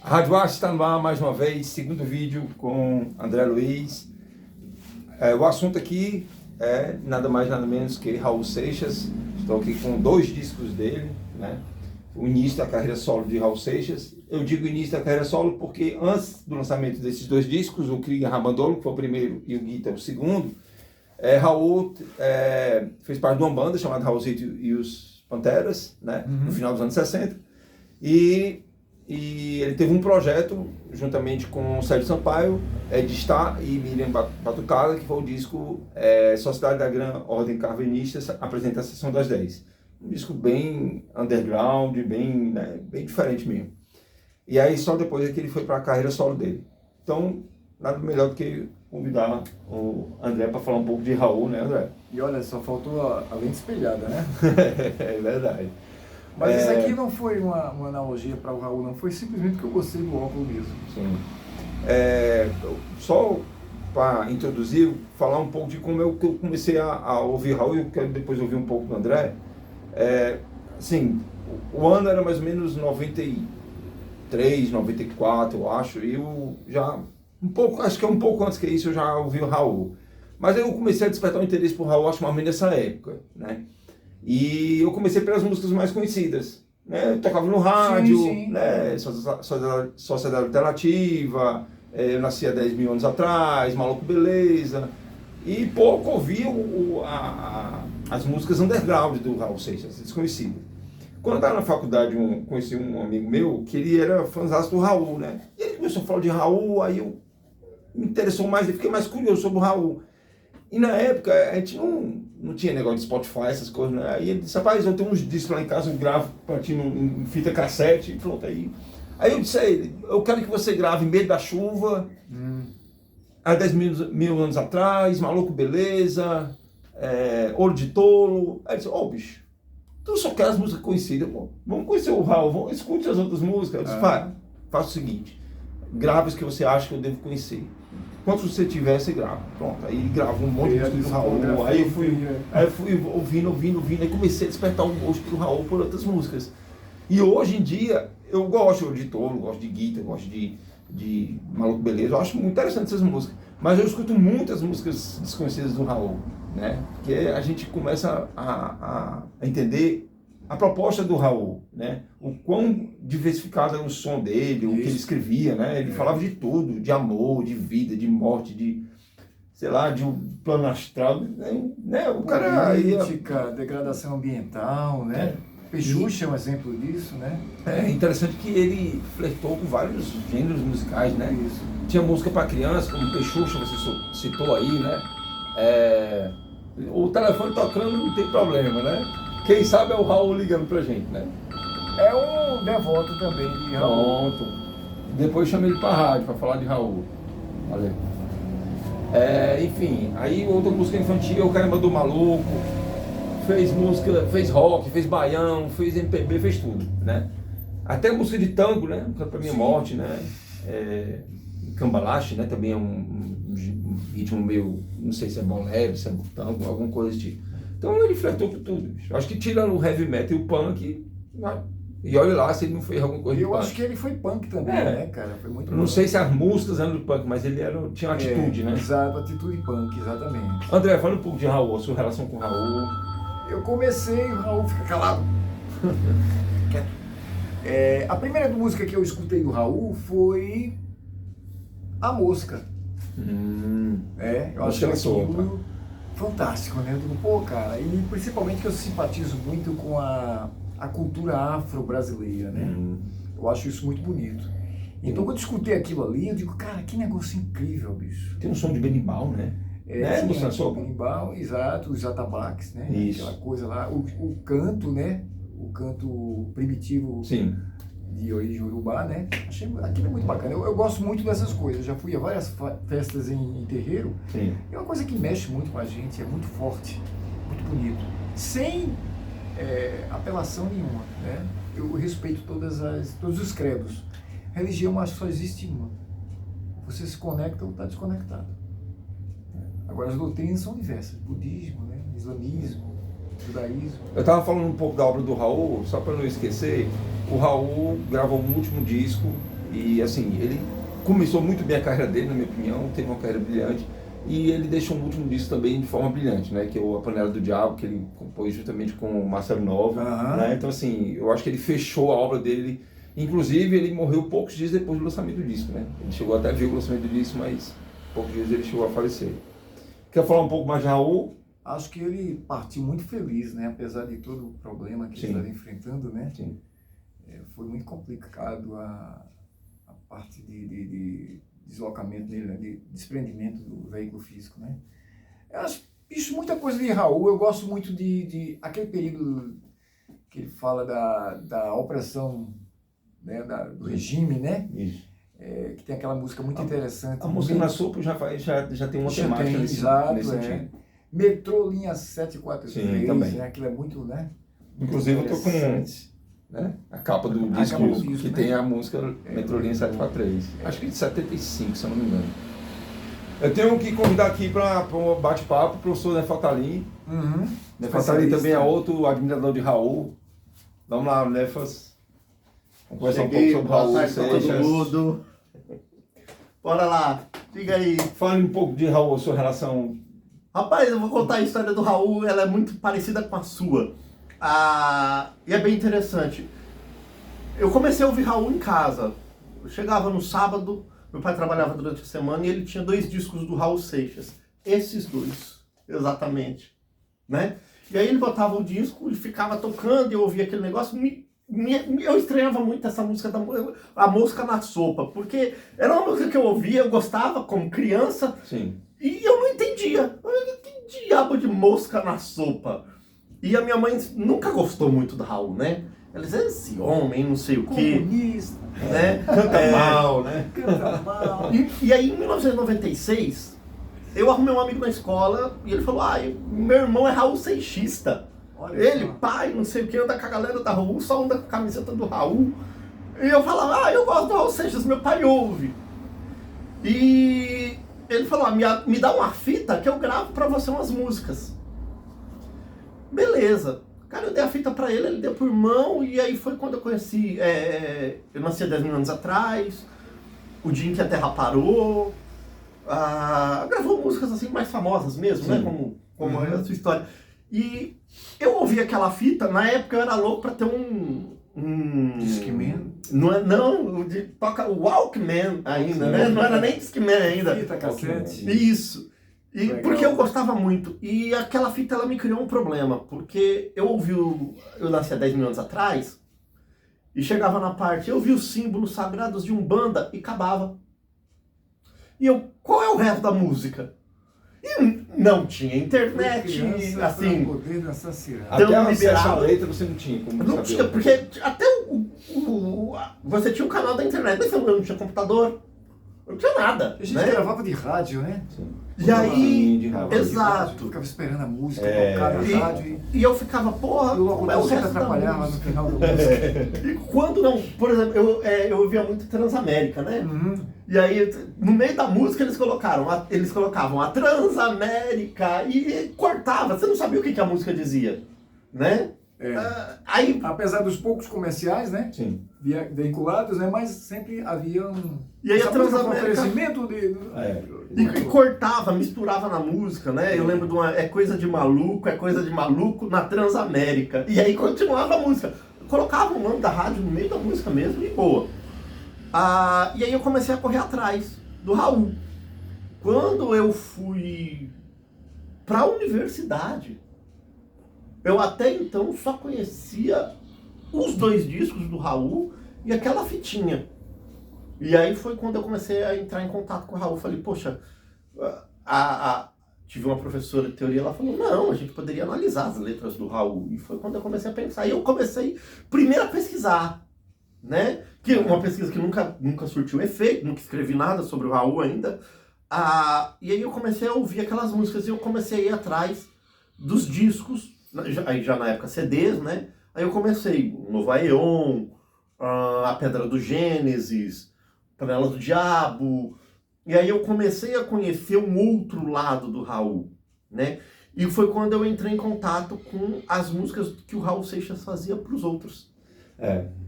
A Rádio Arte está no ar mais uma vez, segundo vídeo com André Luiz. O assunto aqui é nada mais nada menos que Raul Seixas. Estou aqui com 2 discos dele, né? O início da carreira solo de Raul Seixas. Eu digo início da carreira solo porque antes do lançamento desses 2 discos, o Krieg Rabandolo, que foi o primeiro, e o Guita, o segundo, Raul fez parte de uma banda chamada Raulzito e os Panteras, né? No final dos anos 60. E ele teve um projeto, juntamente com o Sérgio Sampaio, Ed Starr e Miriam Batucada, que foi o disco Sociedade da Gran Ordem Calvinista, apresenta a Sessão das 10. Um disco bem underground, bem diferente mesmo. E aí só depois é que ele foi para a carreira solo dele. Então, nada melhor do que convidar o André para falar um pouco de Raul, né, André? E olha, só faltou a lente espelhada, né? É verdade. Mas isso aqui não foi uma analogia para o Raul, não. Foi simplesmente que eu gostei do óculos mesmo. Sim. Só para introduzir, falar um pouco de como eu comecei a ouvir Raul, e eu quero depois ouvir um pouco do André. Assim, o ano era mais ou menos 93, 94, eu acho, e eu já, acho que é um pouco antes que isso, eu já ouvi o Raul. Mas eu comecei a despertar o interesse por Raul, acho mais ou menos nessa época, né? E eu comecei pelas músicas mais conhecidas, né? Eu tocava no rádio, sim. Né? Sociedade Alternativa, Eu Nasci há 10 mil anos atrás, Maluco Beleza, e pouco ouvi as músicas underground do Raul Seixas, desconhecidas. Quando eu estava na faculdade, conheci um amigo meu que ele era fãzão do Raul, né? E ele começou a falar de Raul, aí eu me interessou mais, eu fiquei mais curioso sobre o Raul. E na época, a gente não tinha negócio de Spotify, essas coisas, né? Aí ele disse, rapaz, eu tenho uns discos lá em casa, eu gravo pra ti em fita cassete, e pronto, aí. Aí eu disse a ele, eu quero que você grave Medo da Chuva, há 10 mil anos atrás, Maluco Beleza, Olho de Tolo. Aí ele disse, bicho, tu só quer as músicas conhecidas, pô. Vamos conhecer o Raul, escute as outras músicas. Eu disse, faça o seguinte, grave as que você acha que eu devo conhecer. Quantos você tiver, você grava. Pronto, aí gravou um monte de música do Raul. Aí eu fui ouvindo, aí comecei a despertar um gosto do Raul por outras músicas. E hoje em dia, eu gosto de Tolo, gosto de Guita, gosto de Maluco Beleza, eu acho muito interessante essas músicas. Mas eu escuto muitas músicas desconhecidas do Raul, né? Porque a gente começa a entender a proposta do Raul, né? O quão diversificado era o som dele, o que ele escrevia, né? Ele falava de tudo, de amor, de vida, de morte, de, sei lá, de um plano astral, né? O cara política, degradação ambiental, né? Peixuxa é um exemplo disso, né? É interessante que ele flertou com vários gêneros musicais, né? Isso. Tinha música para criança, como Peixuxa, você citou aí, né? O telefone tocando não tem problema, né? Quem sabe é o Raul ligando pra gente, né? É um devoto também de Raul. Pronto. Depois chama ele pra rádio pra falar de Raul. Valeu. Enfim, aí outra música infantil, o Caramba do Maluco. Fez música, fez rock, fez baião, fez MPB, fez tudo, né? Até música de tango, né? Um Canto Pra Minha Morte, né? Cambalache, né? Também é um ritmo meio, não sei se é bolero, se é tango, alguma coisa desse tipo. Então ele flertou com tudo. Acho que tirando o heavy metal e o punk, e olha lá se ele não fez alguma coisa de punk. Eu acho que ele foi punk também, né, cara? Foi muito Não sei se as músicas eram do punk, mas ele tinha uma atitude, né? Exato, atitude punk, exatamente. André, fala um pouco de Raul, a sua relação com o Raul. Eu comecei, o Raul fica calado. A primeira música que eu escutei do Raul foi A Mosca. Eu acho aquilo fantástico, né? Eu digo, pô, cara, e principalmente que eu simpatizo muito com a cultura afro-brasileira, né? Eu acho isso muito bonito. Então, quando eu escutei aquilo ali, eu digo, cara, que negócio incrível, bicho. Tem um som de berimbau, né? O berimbau, exato, os atabaques, né? Isso. Aquela coisa lá, o canto, né? O canto primitivo. Sim. De origem urubá, né? Achei aquilo muito bacana. Eu gosto muito dessas coisas. Eu já fui a várias festas em terreiro. Sim. É uma coisa que mexe muito com a gente, é muito forte, muito bonito. Sem apelação nenhuma, né? Eu respeito todos os credos. Religião, acho que só existe uma. Você se conecta ou está desconectado. Agora, as doutrinas são diversas. Budismo, né? Islamismo, judaísmo. Eu estava falando um pouco da obra do Raul, só para não esquecer. O Raul gravou um último disco, E assim, ele começou muito bem a carreira dele, na minha opinião, teve uma carreira brilhante. E ele deixou um último disco também de forma brilhante, né? Que é o A Panela do Diabo, que ele compôs justamente com o Marcelo Nova. Né? Então assim, eu acho que ele fechou a obra dele. Inclusive, ele morreu poucos dias depois do lançamento do disco, né? Ele chegou até a ver o lançamento do disco, mas poucos dias ele chegou a falecer. Quer falar um pouco mais de Raul? Acho que ele partiu muito feliz, né? Apesar de todo o problema que ele estava enfrentando, né? Sim. Foi muito complicado a parte de deslocamento dele, né? De desprendimento do veículo físico, né? Eu acho isso muita coisa de Raul. Eu gosto muito de aquele período que ele fala da opressão, né? Do regime, né? Isso. Que tem aquela música muito interessante. A música na sopa já tem uma temática nesse sentido. Metrô Linha 743, também. né? Aquilo é muito, né? Inclusive eu tô com né, a capa do disco que né? tem a música Metrô Linha 743. Acho que de 75, se eu não me engano. Eu tenho que convidar aqui para um bate-papo o professor Nefatali. Nefatali também é outro admirador de Raul. Vamos lá, Nefas. Vamos conversar um pouco sobre Raul Seixas. Bora lá, diga aí. Fale um pouco de Raul, a sua relação. Rapaz, eu vou contar a história do Raul, ela é muito parecida com a sua. E é bem interessante. Eu comecei a ouvir Raul em casa. Eu chegava no sábado, meu pai trabalhava durante a semana e ele tinha 2 discos do Raul Seixas. Esses 2, exatamente. Né? E aí ele botava o disco e ficava tocando e eu ouvia aquele negócio. Eu estranhava muito essa música, a Mosca na Sopa, porque era uma música que eu ouvia, eu gostava como criança. Sim. E eu não entendia. Que diabo de mosca na sopa? E a minha mãe nunca gostou muito do Raul, né? Ela dizia, esse homem, não sei o quê. Comunista. Né? Canta mal, né? Canta mal. E aí, em 1996, eu arrumei um amigo na escola e ele falou, meu irmão é Raul Seixista. Olha ele, só. pai, não sei o que, anda com a galera da Raul, só anda com a camiseta do Raul. E eu falava, eu gosto do Raul Seixas, meu pai ouve. E ele falou, me dá uma fita que eu gravo pra você umas músicas. Beleza. Cara, eu dei a fita pra ele, ele deu pro irmão, e aí foi quando eu conheci, eu nasci há 10 mil anos atrás, o dia em que a Terra parou, gravou músicas assim mais famosas mesmo, né, como é a sua história. E eu ouvi aquela fita, na época eu era louco pra ter um Discman? Não, toca o Walkman ainda, né? Não era nem Discman ainda. Fita cassete. Isso. E Legal. porque eu gostava muito. E aquela fita, ela me criou um problema. Porque eu ouvi eu nasci há 10 mil anos atrás, e chegava na parte, eu vi os símbolos sagrados de Umbanda e acabava. E qual é o resto da música? E não tinha internet, assim... Poder assassinar. Até Então, acesso à letra você não tinha como Não saber. tinha, porque até você tinha um canal da internet, mas você não tinha computador, não tinha nada. A gente né? gravava de rádio, né? Sim. E aí, de rádio. exato. Ficava esperando a música, tocar na rádio. E eu ficava, porra, E o como é o locutor sempre resto da atrapalhava no música? final da música. E quando não, por exemplo, eu ouvia muito Transamérica, né? E aí, no meio da música, eles colocavam a Transamérica e cortava, você não sabia o que a música dizia, né? Aí, Apesar dos poucos comerciais, né? Sim. Veiculados, né? Mas sempre havia E aí a essa música com Transamérica... oferecimento E cortava, misturava na música, né? Eu lembro de é coisa de maluco na Transamérica. E aí continuava a música. Colocava o nome da rádio no meio da música mesmo e boa. E aí eu comecei a correr atrás do Raul. Quando eu fui pra universidade, eu até então só conhecia os 2 discos do Raul e aquela fitinha. E aí foi quando eu comecei a entrar em contato com o Raul. Falei, poxa, tive uma professora de teoria, ela falou, não, a gente poderia analisar as letras do Raul. E foi quando eu comecei a pensar. E eu comecei primeiro a pesquisar, né? Que uma pesquisa que nunca surtiu efeito, nunca escrevi nada sobre o Raul ainda. E aí eu comecei a ouvir aquelas músicas e eu comecei a ir atrás dos discos, aí já na época CDs, né? Aí eu comecei o Novo Aeon, a Pedra do Gênesis, Panela do Diabo. E aí eu comecei a conhecer um outro lado do Raul, né? E foi quando eu entrei em contato com as músicas que o Raul Seixas fazia para os outros.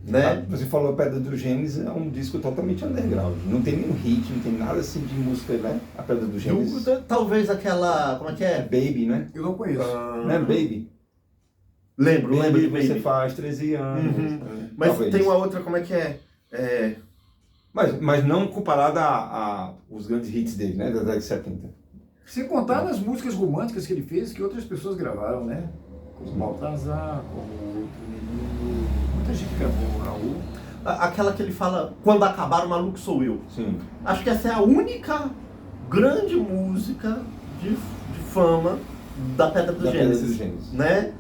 Né? Você falou Pedra dos Gêmeos, é um disco totalmente underground. Não tem nenhum hit, não tem nada assim de música, né? A Pedra dos Gêmeos. Talvez aquela. Como é que É é? Baby, né? Eu não conheço. Não é Baby? Lembro Baby de você Baby. faz 13 anos. Uhum. Mas Talvez. tem uma outra, como é que é? Mas não comparada a os grandes hits dele, né? Da década de 70. Sem contar nas músicas românticas que ele fez, que outras pessoas gravaram, né? Como o Baltazar, como o outro menino. Muita gente gravou, o Raul. Aquela que ele fala, quando acabar o maluco sou eu. Sim. Acho que essa é a única grande música de fama da Pedra dos Da Pedra dos Gênesis, Gêmeos. né?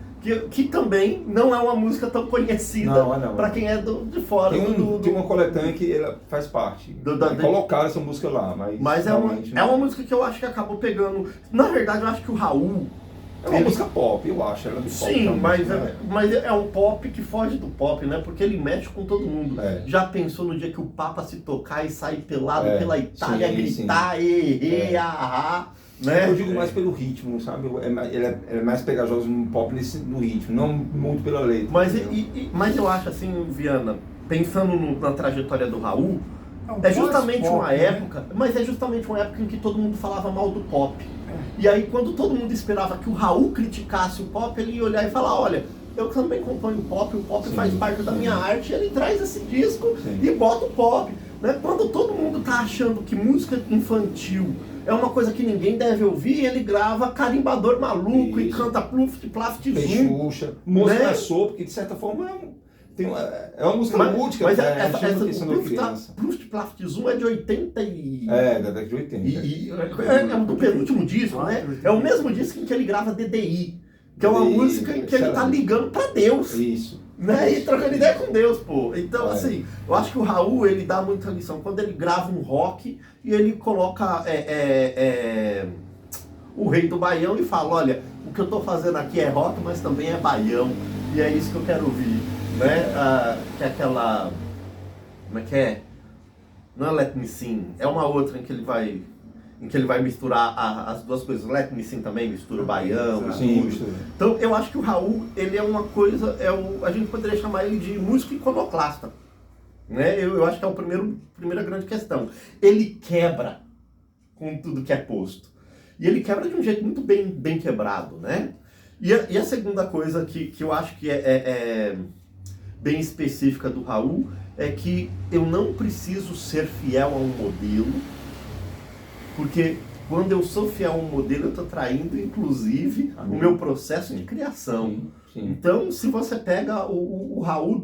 Que também não é uma música tão conhecida Não. para quem é de fora. Tem uma coletânea que ela faz parte. Colocaram essa música lá, mas realmente é uma música que eu acho que acabou pegando. Na verdade, eu acho que o Raul. é uma música pop, eu acho. Ela é do pop, Sim, realmente, mas é um pop que foge do pop, né? Porque ele mexe com todo mundo. É. Já pensou no dia que o Papa se tocar e sair pelado pela Itália, sim, gritar, né? Eu digo mais pelo ritmo, sabe? Ele é mais pegajoso no pop no ritmo, não muito pela letra. Mas eu acho assim, Viana, pensando na trajetória do Raul, um é justamente pós-pop, uma né? época, mas é justamente uma época em que todo mundo falava mal do pop. E aí quando todo mundo esperava que o Raul criticasse o pop, ele ia olhar e falar, olha, eu também componho pop, o pop Sim, faz parte da minha arte, ele traz esse disco Sim. e bota o pop. Né? Quando todo mundo tá achando que música infantil é uma coisa que ninguém deve ouvir, ele grava Carimbador Maluco e Isso. canta Pluft, Plaft, Tem Zum. Xuxa, música Né? soul, porque de certa forma é uma música lúdica, Mas né? essa Chama a atenção da criança. Pluft, Plaft, Zum é de 80 e... Da década de 80. É do penúltimo disco, né? É o mesmo disco em que ele grava DDI, que é uma DDI, música em que ele tá excelente. ligando pra Deus. Isso. Né? E trocando ideia com Deus, pô. Então, É. assim, eu acho que o Raul, ele dá muita lição. Quando ele grava um rock e ele coloca o Rei do Baião e fala, olha, o que eu tô fazendo aqui é rock, mas também é baião. E é isso que eu quero ouvir. Né? Que é aquela... Como é que é? Não é Let Me Sing, é uma outra em que ele vai misturar as duas coisas. Let Me Sing também mistura o baião, Sim, tudo. mistura. Então eu acho que o Raul, ele é uma coisa, a gente poderia chamar ele de músico iconoclasta. Né? Eu acho que é a primeira grande questão. Ele quebra com tudo que é posto. E ele quebra de um jeito muito bem quebrado, né? E a segunda coisa que eu acho que é bem específica do Raul é que eu não preciso ser fiel a um modelo, porque quando eu sou fiel a um modelo, eu estou traindo, inclusive, o meu processo de criação. Sim. Então, se você pega o Raul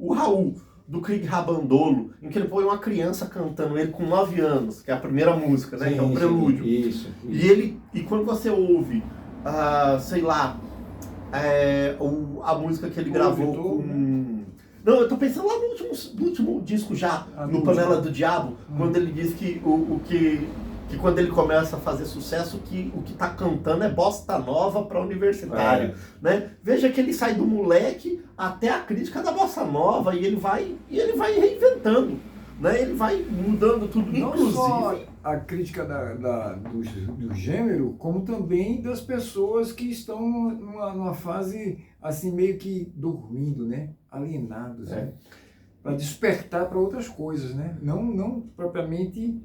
o Raul do Krieg Rabandolo, em que ele põe uma criança cantando ele com 9 anos, que é a primeira música, né? Que é o prelúdio. Isso. E quando você ouve, sei lá, a música que ele gravou com... Não, eu tô pensando lá no último disco já, no Panela do Diabo, quando ele diz que que quando ele começa a fazer sucesso, que o que tá cantando é bossa nova para universitário, né? Veja que ele sai do moleque até a crítica da bossa nova e ele vai reinventando, né? Ele vai mudando tudo, Não inclusive. só a crítica do gênero, como também das pessoas que estão numa fase assim meio que dormindo, né? Alienados, né? Para despertar para outras coisas, né? Não propriamente...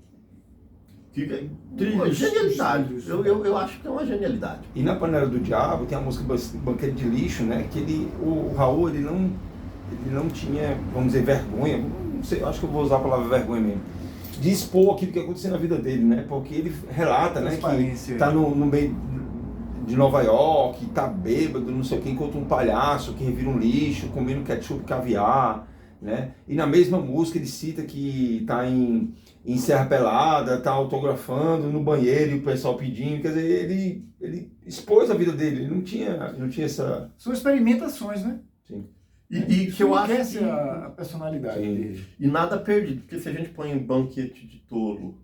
Genialidade. Eu acho que é uma genialidade. E na Panela do Diabo tem a música Banquete de Lixo, né? Que o Raul, ele não tinha, vamos dizer, vergonha, não sei, acho que eu vou usar a palavra vergonha mesmo, de expor aquilo que aconteceu na vida dele, né? Porque ele relata, né, que tá no meio de Nova York, tá bêbado, não sei o que, encontra um palhaço que revira um lixo, comendo ketchup e caviar, né? E na mesma música ele cita que tá em Serra Pelada, tá autografando no banheiro e o pessoal pedindo, quer dizer, ele expôs a vida dele, ele não tinha essa... São experimentações, né? Sim. E que eu acho que... a personalidade dele. E nada perdido, porque se a gente põe Banquete de Tolo,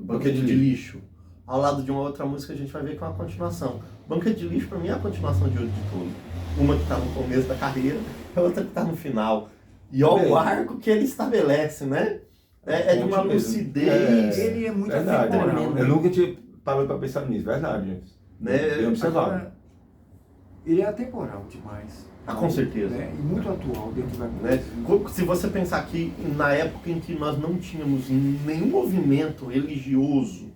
Banquete de Lixo, ao lado de uma outra música, a gente vai ver que é uma continuação. Banquete de Lixo, para mim, é a continuação de Olho de Tolo. Uma que está no começo da carreira, a outra que está no final. E olha o arco que ele estabelece, né? É de uma lucidez. Ele é muito verdade, atemporal. Eu nunca tinha parado para pensar nisso, verdade. Né? Bem observado. Agora, ele é atemporal demais. Ah, com certeza. Né? E muito atual dentro da Né? Se você pensar que na época em que nós não tínhamos nenhum movimento religioso,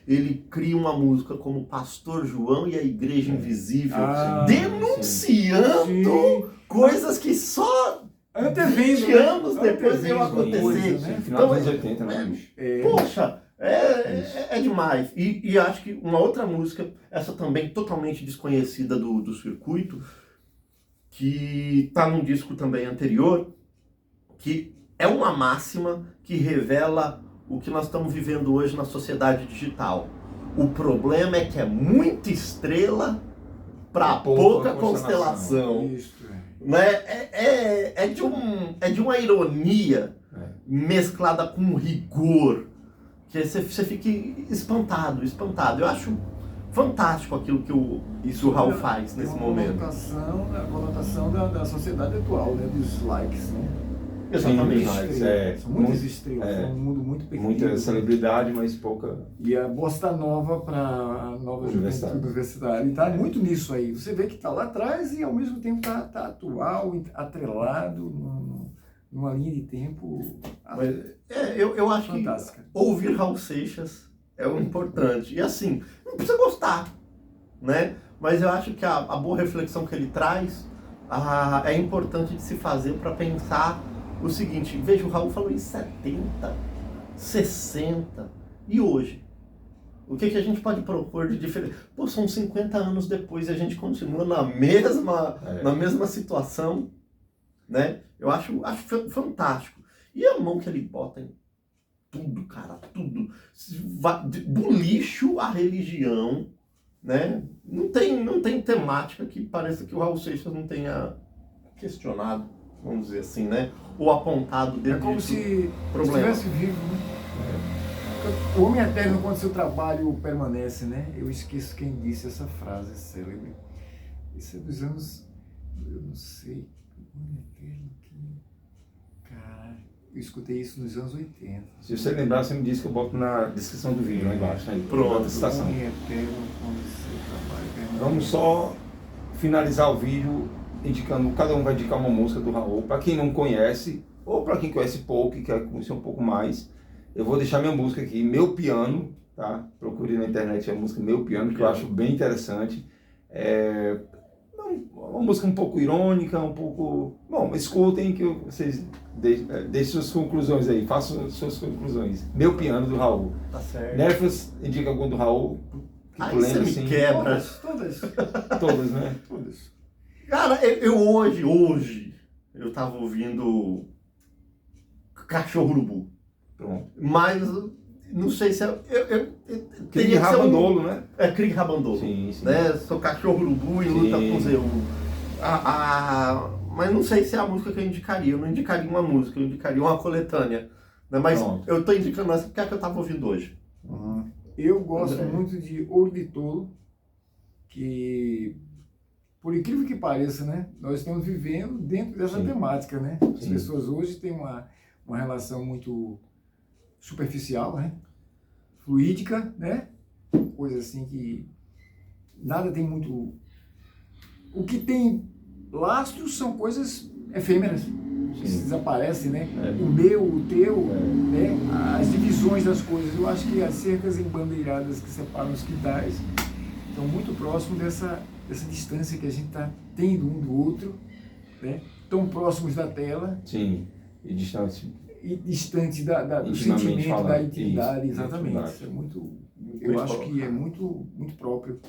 ele cria uma música como Pastor João e a Igreja Invisível, denunciando sim. coisas que só antevendo, 20 anos depois antevendo iam acontecer. coisa, né? Final dos anos 80, né? Poxa, é demais. E acho que uma outra música, essa também totalmente desconhecida do circuito, que está num disco também anterior, que é uma máxima que revela o que nós estamos vivendo hoje na sociedade digital. O problema é que é muita estrela para pouca constelação. Isso, Né? É de uma ironia mesclada com rigor, que você fica espantado. Eu acho fantástico aquilo que o Raul faz nesse momento. A conotação da sociedade atual, né? Dos likes, né? Exatamente. São muitas estrelas, é um mundo muito pequeno. Muita celebridade, mas pouca... E a bossa nova para a nova universidade. E tá muito nisso aí. Você vê que está lá atrás e ao mesmo tempo tá atual, atrelado, numa linha de tempo eu acho fantástica. Que ouvir Raul Seixas é o importante. E assim, não precisa gostar, né? Mas eu acho que a boa reflexão que ele traz é importante de se fazer para pensar o seguinte. Veja, o Raul falou em 70, 60 e hoje. O que a gente pode propor de diferente? Pô, são 50 anos depois e a gente continua na mesma situação, né? Eu acho fantástico. E a mão que ele bota em tudo, cara, tudo. Do lixo à religião, né? Não tem temática que pareça que o Raul Seixas não tenha questionado, vamos dizer assim, né? Ou apontado dentro É como se problema. estivesse vivo, né? O homem eterno, quando seu trabalho permanece, né? Eu esqueço quem disse essa frase célebre. Isso é dos anos... Eu não sei. O homem eterno que... Cara, eu escutei isso nos anos 80. Se você lembrar, você me disse que eu boto na descrição do vídeo lá embaixo. Né? Pronto. O homem eterno, quando seu trabalho permanece. Vamos só finalizar o vídeo indicando, cada um vai indicar uma música do Raul. Para quem não conhece, ou para quem conhece pouco e quer conhecer um pouco mais, eu vou deixar minha música aqui, Meu Piano, tá? Procure na internet a música Meu Piano, que eu acho bem interessante. É uma música um pouco irônica, um pouco... Bom, escutem que vocês deixem suas conclusões aí, façam suas conclusões. Meu Piano, do Raul. Tá certo. Nerfas, indica algum do Raul? Que Aí tu lembra, você me assim? quebra. Todas. Todas, né? Todas. Cara, eu hoje, eu tava ouvindo Cachorro Urubu. Pronto. Mas, não sei se eu Krieg Rabandolo, né? É, Krieg Rabandolo. Sim. Né? Sou Cachorro Urubu e luta com Zeu. Mas não sei se é a música que eu indicaria. Eu não indicaria uma música, eu indicaria uma coletânea. Né? Mas Pronto. eu tô indicando essa porque é a que eu tava ouvindo hoje. Eu gosto muito de Ouro de Tolo, que, por incrível que pareça, né, nós estamos vivendo dentro dessa temática, né? As pessoas hoje têm uma relação muito superficial, né? Fluídica, né? Coisa assim que nada tem muito... O que tem lastros são coisas efêmeras, que desaparecem, né? O meu, o teu, né? As divisões das coisas. Eu acho que as cercas embandeiradas que separam os quintais estão muito próximos dessa distância que a gente está tendo um do outro, né? Tão próximos da tela. Sim, e distante. E distante do Intimamente sentimento, falando. da intimidade, Isso, exatamente. intimidade. Isso é muito, eu acho que é muito, muito próprio.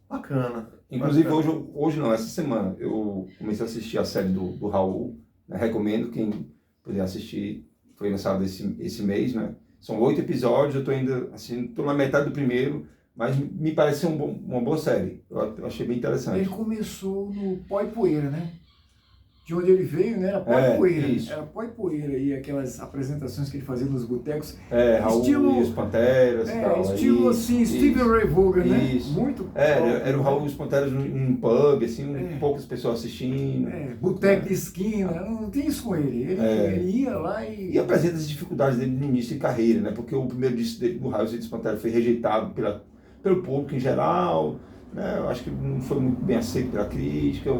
Bacana. Inclusive, hoje não, essa semana, eu comecei a assistir a série do Raul. Né? Recomendo quem puder assistir. Foi lançado esse mês, né? São 8 episódios, eu estou ainda, assim, estou na metade do primeiro, mas me parece ser uma boa série. Eu achei bem interessante. Ele começou no Pó e Poeira, né? De onde ele veio, né? Era Pó e Poeira. Isso. Era Pó e Poeira e aquelas apresentações que ele fazia nos botecos. Raul Estilo- e os Panteras e tal. Estilo assim, Steven Ray Vaughan, né? Isso. Muito. Era o Raul e os Panteras num pub, assim, poucas pessoas assistindo. Boteco de esquina, não tem isso com ele. Ele ia lá E apresenta as dificuldades dele no início de carreira, né? Porque o primeiro disco dele, do Raul e os Panteras, foi rejeitado pelo público em geral. né? Eu acho que não foi muito bem aceito pela crítica,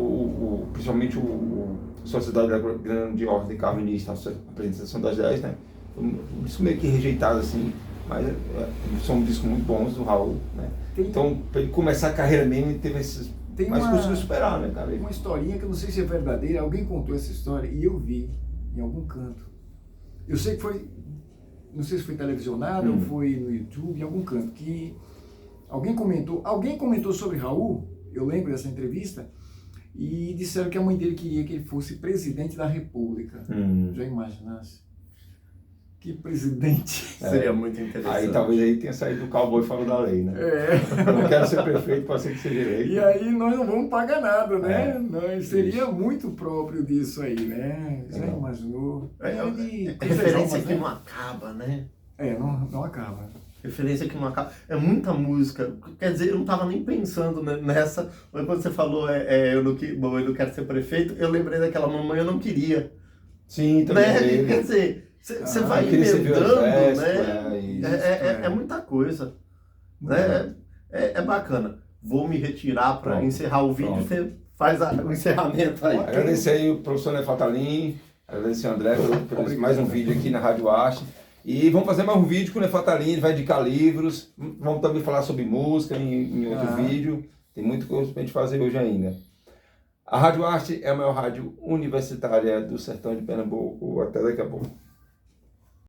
principalmente o Sociedade da Grande Ordem Calvinista, a apresentação das 10, né? Foi um disco meio que rejeitado assim, mas são um disco muito bons do Raul, né? Então, para ele começar a carreira mesmo, ele teve esses... Mas conseguiu superar, né, cara? Uma historinha que eu não sei se é verdadeira, alguém contou essa história e eu vi em algum canto. Eu sei que foi, não sei se foi televisionado ou foi no YouTube, em algum canto, que alguém comentou sobre Raul, eu lembro dessa entrevista, e disseram que a mãe dele queria que ele fosse presidente da República. Já imaginasse? Que presidente. Seria muito interessante. Aí talvez aí tenha saído do cowboy fora da lei, né? Eu não quero ser prefeito, pode ser que seja eleito. E aí nós não vamos pagar nada, né? Nós seria muito próprio disso aí, né? Já imaginou? Referência que não acaba, né? Não acaba. Referência que não acaba. É muita música. Quer dizer, eu não estava nem pensando nessa. Mas quando você falou eu não quero ser prefeito, eu lembrei daquela Mamãe Eu Não Queria. Sim, também. Né? Quer dizer, você vai emendando, né? É muita coisa. Né? É bacana. Vou me retirar para encerrar o vídeo. Você faz o encerramento aí. Agradecer aí o professor Nefatalim, agradecer o André por mais um vídeo aqui na Rádio Arte. E vamos fazer mais um vídeo com o Nefatalim, ele vai indicar livros, vamos também falar sobre música em outro vídeo. Tem muita coisa pra gente fazer hoje ainda. A Rádio Arte é a maior rádio universitária do sertão de Pernambuco. Até daqui a pouco.